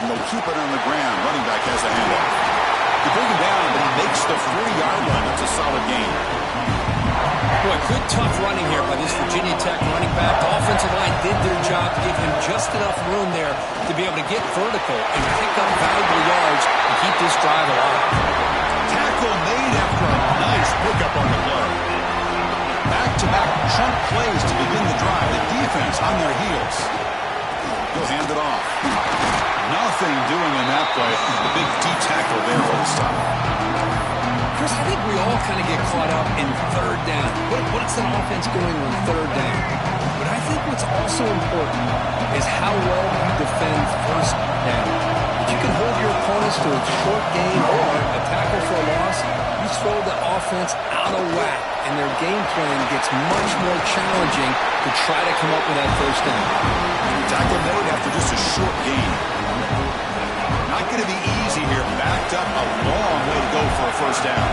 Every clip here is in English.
and they'll keep it on the ground. Running back has a handoff. They bring him down, but he makes the 40-yard line. That's a solid gain. Boy, good tough running here by this Virginia Tech running back. The offensive line did their job to give him just enough room there to be able to get vertical and pick up valuable yards and keep this drive alive. Tackle made after a nice pickup on the play. Back-to-back chunk plays to begin the drive. The defense on their heels. He'll hand it off. Nothing doing in that play. The big D tackle there for the stop. Chris, I think we all kind of get caught up in third down. What's an offense doing on third down? But I think what's also important is how well you defend first down. If you can hold your opponents to a short gain or a tackle for a loss, you throw the offense out of whack, and their game plan gets much more challenging to try to come up with that first down. Tackle made after just a short gain. Not going to be easy here. Backed up a long way to go for a first down.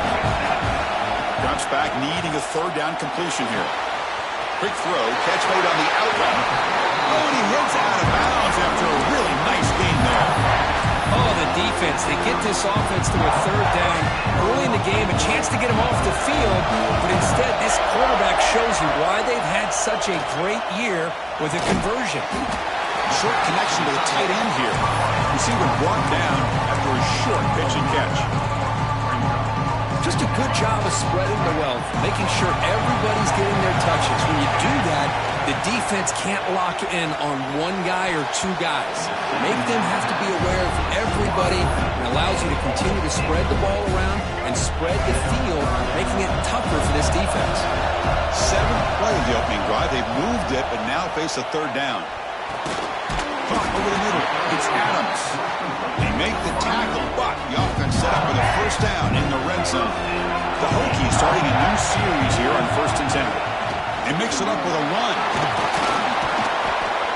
Drops back, needing a third down completion here. Quick throw, catch made on the outrun. Oh, and he hits out of bounds after a really nice gain there. Oh, the defense. They get this offense to a third down early in the game, a chance to get him off the field, but instead this quarterback shows you why they've had such a great year with a conversion. Short connection to the tight end here. Receiver brought down after a short pitch and catch. Just a good job of spreading the wealth, making sure everybody's getting their touches. When you do that, the defense can't lock in on one guy or two guys. Make them have to be aware of everybody, and allows you to continue to spread the ball around and spread the field, making it tougher for this defense. 7th play of the opening drive. They've moved it, but now face a third down. Over the middle, it's Adams. They make the tackle, but the offense set up with a first down in the red zone. The Hokies starting a new series here on 1st and 10. They mix it up with a run.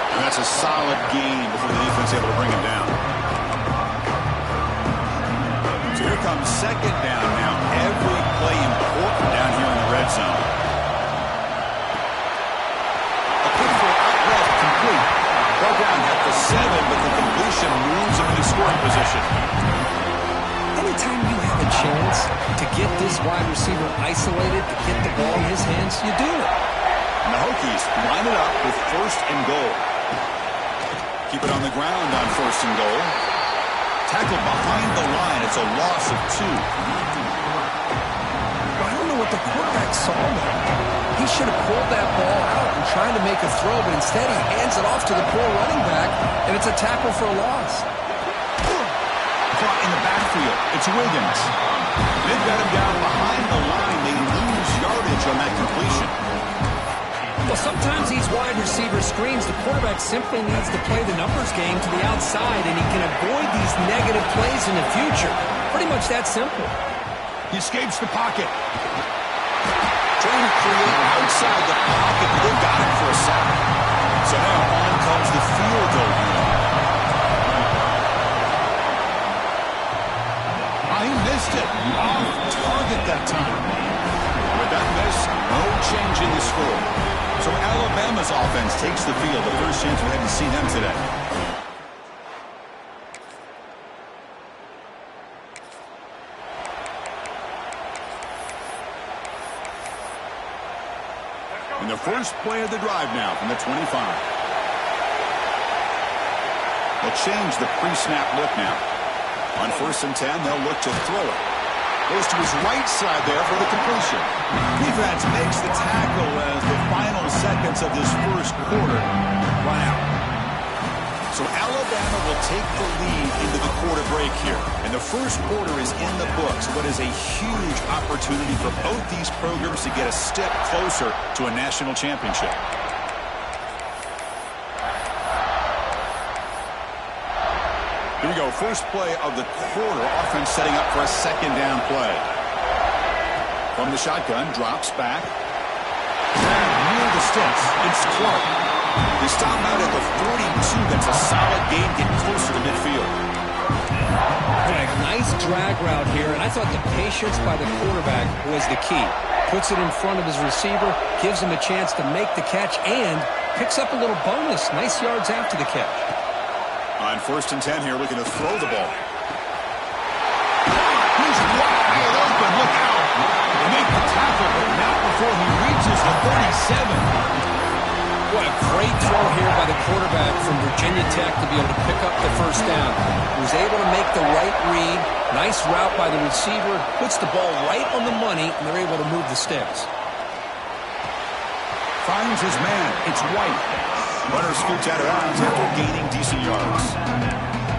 And that's a solid gain before the defense able to bring him down. So here comes 2nd down now. Every play important down here in the red zone. A pitfall out left, complete. Ball down at the 7, but the completion moves him into scoring position. Anytime you have a chance to get this wide receiver isolated, to get the ball in his hands, you do it. And the Hokies line it up with 1st and goal. Keep it on the ground on 1st and goal. Tackle behind the line. It's a loss of 2. I don't know what the quarterback saw there. He should have pulled that ball out and tried to make a throw, but instead he hands it off to the poor running back, and it's a tackle for a loss. Caught in the backfield. It's Wiggins. They've got him down behind the line. They lose yardage on that completion. Well, sometimes these wide receiver screens, the quarterback simply needs to play the numbers game to the outside, and he can avoid these negative plays in the future. Pretty much that simple. He escapes the pocket. Trying to create outside the pocket, but they got him for a sack. So now on comes the field goal unit. He missed it. Off target that time. With that miss, no change in the score. So Alabama's offense takes the field. The first chance we hadn't seen them today. And the first play of the drive now from the 25. They'll change the pre-snap look now. On 1st and 10, they'll look to throw it. Goes to his right side there for the completion. Defense makes the tackle as the final seconds of this first quarter run out. So Alabama will take the lead into the quarter break here. And the first quarter is in the books. What is a huge opportunity for both these programs to get a step closer to a national championship. Here we go, first play of the quarter. Offense setting up for a 2nd down play. From the shotgun, drops back. Near the sticks, it's Clark. They stop out at the 42. That's a solid gain, getting closer to midfield. Nice drag route here, and I thought the patience by the quarterback was the key. Puts it in front of his receiver, gives him a chance to make the catch, and picks up a little bonus. Nice yards after the catch. On 1st and 10 here, looking to throw the ball. He's wide open. Look out. They make the tackle, but not before he reaches the 37. What a great throw here by the quarterback from Virginia Tech to be able to pick up the first down. He was able to make the right read. Nice route by the receiver. Puts the ball right on the money, and they're able to move the sticks. Finds his man. It's White. Runner scoots out of bounds after gaining decent yards.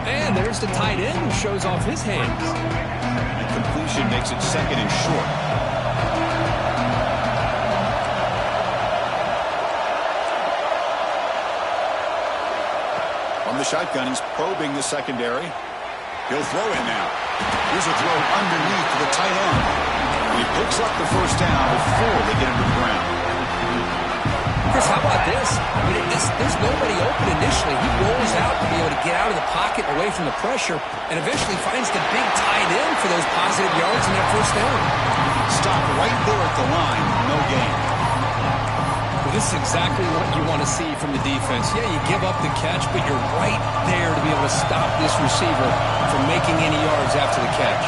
And there's the tight end who shows off his hands. And completion makes it 2nd and short. On the shotgun, he's probing the secondary. He'll throw it now. Here's a throw underneath to the tight end. And he picks up the first down before they get him to the ground. Chris, how about this? I mean, there's nobody open initially. He rolls out to be able to get out of the pocket away from the pressure and eventually finds the big tight end for those positive yards in that first down. Stop right there at the line. No gain. Well, this is exactly what you want to see from the defense. Yeah, you give up the catch, but you're right there to be able to stop this receiver from making any yards after the catch.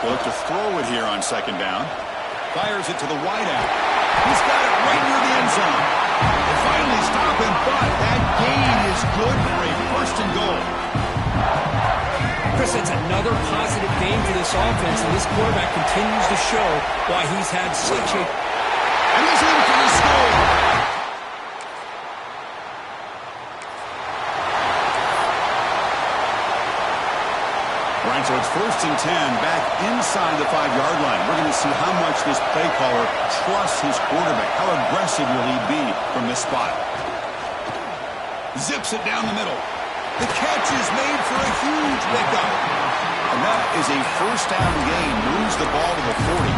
They'll look to throw it here on 2nd down. Fires it to the wideout. He's got it right near the end zone. They finally stop him, but that gain is good for a 1st and goal. Chris, it's another positive game for this offense, and this quarterback continues to show why he's had such a... And he's in for the score. Right, so it's 1st and 10 back inside the 5-yard line. We're going to see how much this play caller trusts his quarterback. How aggressive will he be from this spot? Zips it down the middle. The catch is made for a huge pickup. And that is a 1st down gain. Moves the ball to the 40.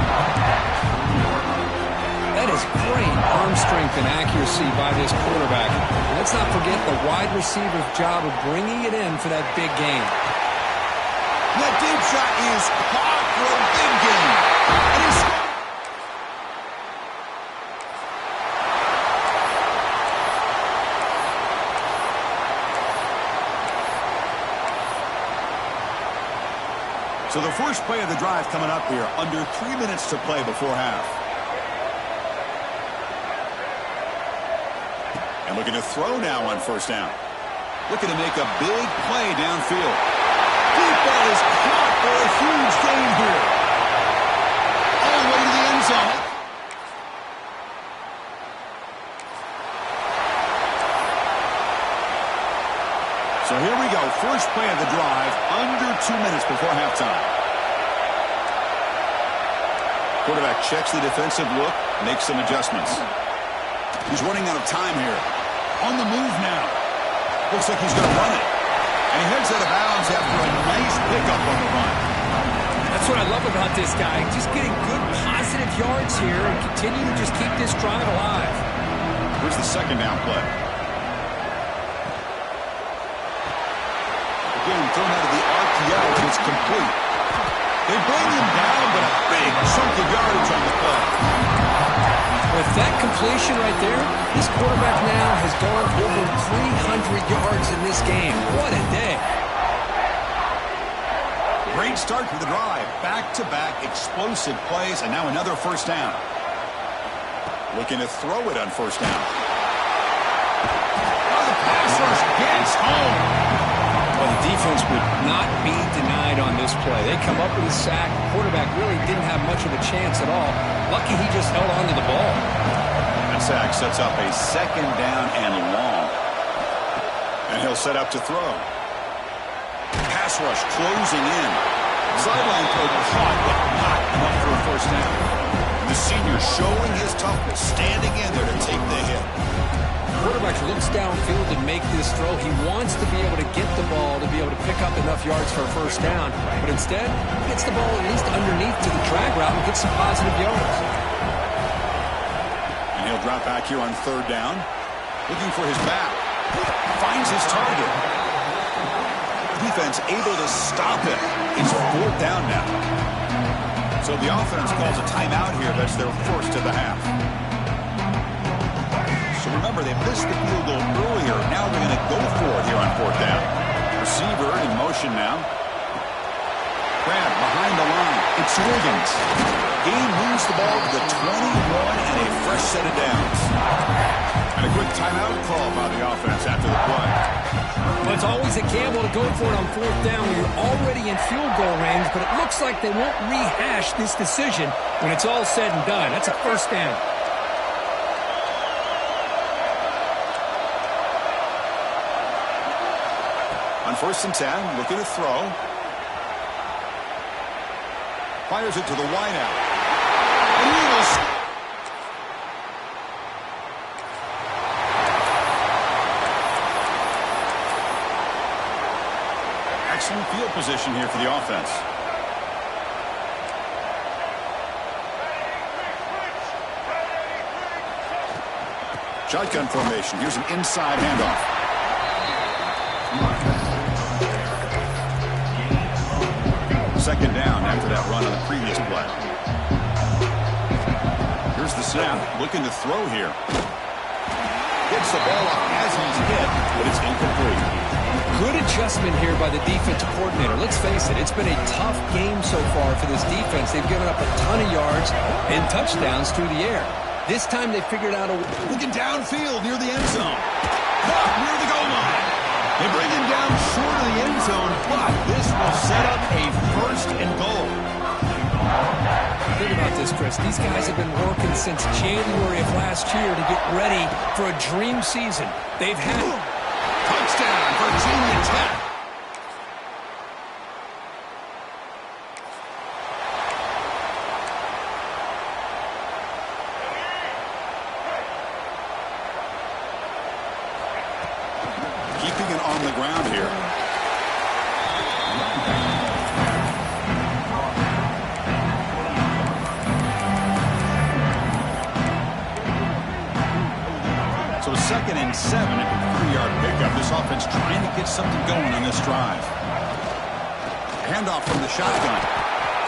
That is great arm strength and accuracy by this quarterback. And let's not forget the wide receiver's job of bringing it in for that big gain. That deep shot is caught for a big gain. And he's So the first play of the drive coming up here, under 3 minutes to play before half. And looking to throw now on 1st down. Looking to make a big play downfield. Deep ball is caught for a huge gain here. All the way to the end zone. So here we go. First play of the drive, under 2 minutes before halftime. Quarterback checks the defensive look, makes some adjustments. He's running out of time here. On the move now. Looks like he's going to run it. And he heads out of bounds after a nice pickup on the run. That's what I love about this guy. Just getting good positive yards here and continue to just keep this drive alive. Here's the 2nd down play. Again, thrown out of the RPO, and it's complete. They bring him down, but a big chunk of yardage on the play. With that completion right there, this quarterback now has gone over 300 yards in this game. What a day. Great start to the drive. Back-to-back explosive plays, and now another 1st down. Looking to throw it on 1st down. Oh, the pass rush gets home. Well, the defense would not be denied on this play. They come up with a sack. The quarterback really didn't have much of a chance at all. Lucky he just held on to the ball. That sack sets up a 2nd down and long. And he'll set up to throw. Pass rush closing in. Sideline play caught, but not enough for a 1st down. And the senior showing his toughness, standing in there to take the hit. Quarterback looks downfield to make this throw. He wants to be able to get the ball to be able to pick up enough yards for a 1st down. But instead, he gets the ball at least underneath to the drag route and gets some positive yards. And he'll drop back here on 3rd down. Looking for his back. Finds his target. Defense able to stop it. It's 4th down now. So the offense calls a timeout here. That's their 1st of the half. So Remember, they missed the field goal earlier. Now they're going to go for it here on fourth down. Receiver in motion now. Grab behind the line. It's Wiggins. Game moves the ball to the 21 and a fresh set of downs. And a quick timeout call by the offense after the play. Well, it's always a gamble to go for it on fourth down when you're already in field goal range, but it looks like they won't rehash this decision when it's all said and done. That's a first down. On 1st and 10, looking to throw. Fires it to the wideout. And the Eagles. Excellent field position here for the offense. Shotgun formation. Here's an inside handoff. Second down after that run on the previous play. Here's the snap. Looking to throw here. Gets the ball up as he's hit, but it's incomplete. Good adjustment here by the defensive coordinator. Let's face it, it's been a tough game so far for this defense. They've given up a ton of yards and touchdowns through the air. This time they figured out a... Looking downfield near the end zone. Caught near the goal line. They bring him down short of the end zone, but this will set up a first and goal. Think about this, Chris. These guys have been working since January of last year to get ready for a dream season. They've had... Touchdown, Virginia Tech. Keeping it on the ground here. So 2nd and 7 at the 3-yard pickup. This offense trying to get something going on this drive. Handoff from the shotgun.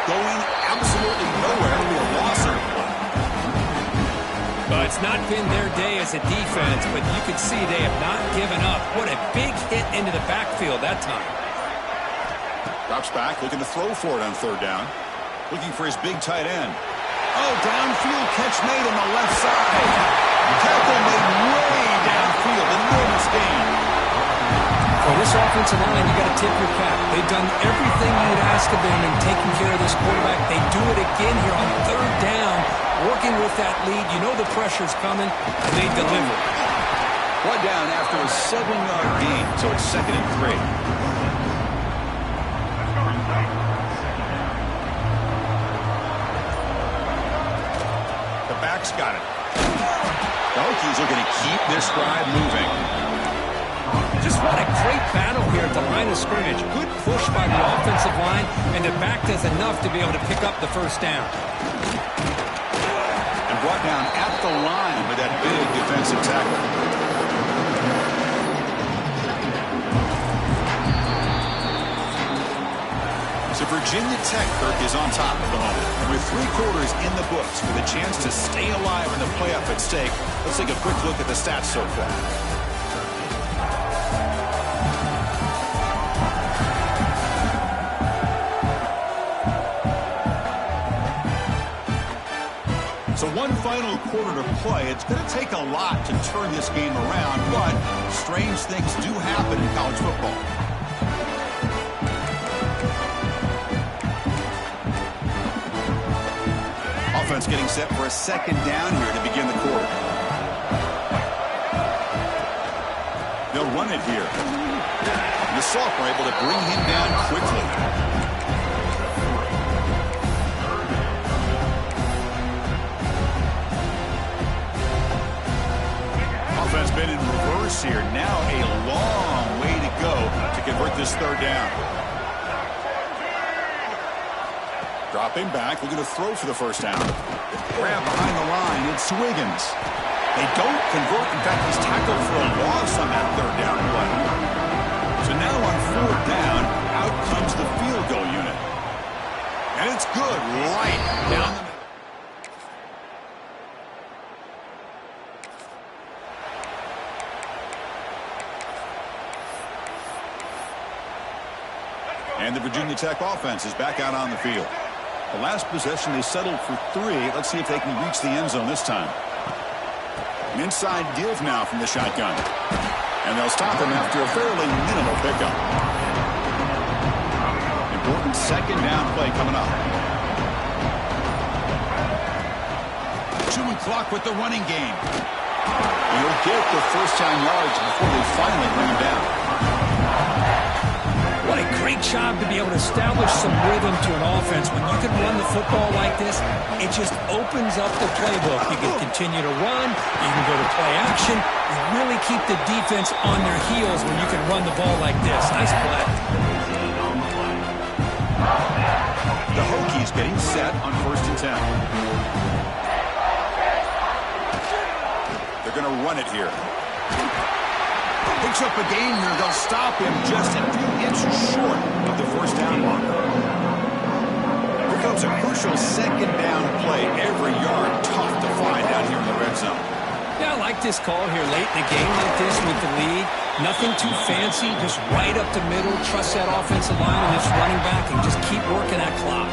Going absolutely nowhere. It'll be a loss or play. It's not been their day as a defense, but you can see they have not given up. What a big hit into the backfield that time. Drops back, looking to throw for it on 3rd down. Looking for his big tight end. Oh, downfield catch made on the left side. Tackle made way downfield. Enormous gain. For this offensive line, you got to tip your cap. They've done everything you would ask of them in taking care of this quarterback. They do it again here on 3rd down, working with that lead. You know the pressure's coming, and they deliver. 1 down after a 7-yard gain, so it's 2nd and 3. The back's got it. The Hokies are going to keep this drive moving. Just what a great battle here at the line of scrimmage. Good push by the offensive line, and the back does enough to be able to pick up the first down. And brought down at the line with that big defensive tackle. So Virginia Tech, Kirk, is on top at the moment. And with 3 quarters in the books, with a chance to stay alive in the playoff at stake, let's take a quick look at the stats so far. So 1 final quarter to play. It's going to take a lot to turn this game around, but strange things do happen in college football. Offense getting set for a 2nd down here to begin the quarter. They'll run it here. And the Sophomore able to bring him down quickly. Offense been in reverse here. Now a long way to go to convert this 3rd down. Dropping back, looking to throw for the first down. Grab behind the line, it's Wiggins. They don't convert. In fact, he's tackled for a loss on that 3rd down play. So now on 4th down, out comes the field goal unit. And it's good, right down the middle. the Virginia Tech offense is back out on the field. The last possession, they settled for 3. Let's see if they can reach the end zone this time. An inside give now from the shotgun. And they'll stop him after a fairly minimal pickup. Important second down play coming up. Chewing clock with the running game. He'll get the first down yards before they finally bring him down. What a great job to be able to establish some rhythm to an offense. When you can run the football like this, it just opens up the playbook. You can continue to run. You can go to play action. You really keep the defense on their heels when you can run the ball like this. Nice play. The Hokies getting set on 1st and 10. They're going to run it here. Picks up a gain here. They'll stop him just a few inches short of the first down marker. Here comes a crucial second down play. Every yard tough to find down here in the red zone. Yeah, I like this call here late in the game like this with the lead. Nothing too fancy, just right up the middle. Trust that offensive line and this running back and just keep working that clock.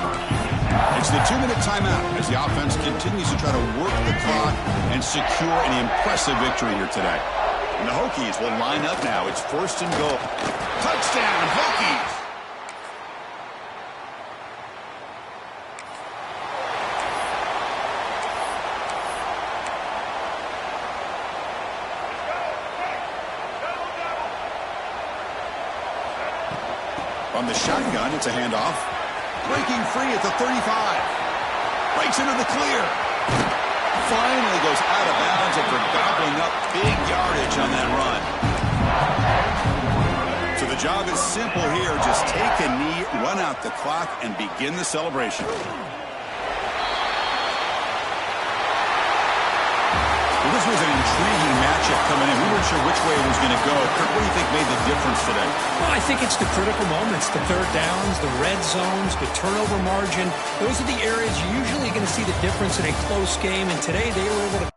It's the 2-minute timeout as the offense continues to try to work the clock and secure an impressive victory here today. And the Hokies will line up now. It's 1st and goal. Touchdown, Hokies! From the shotgun, it's a handoff. Breaking free at the 35. Breaks into the clear. Finally goes out of bounds after gobbling up big yardage on that run. So the job is simple here. Just take a knee, run out the clock, and begin the celebration. Well, this was an intriguing matchup coming in. We weren't sure which way it was going to go. Kirk, what do you think made the difference today? Well, I think it's the critical moments, the third downs, the red zones, the turnover margin. Those are the areas you're usually going to see the difference in a close game, and today they were able to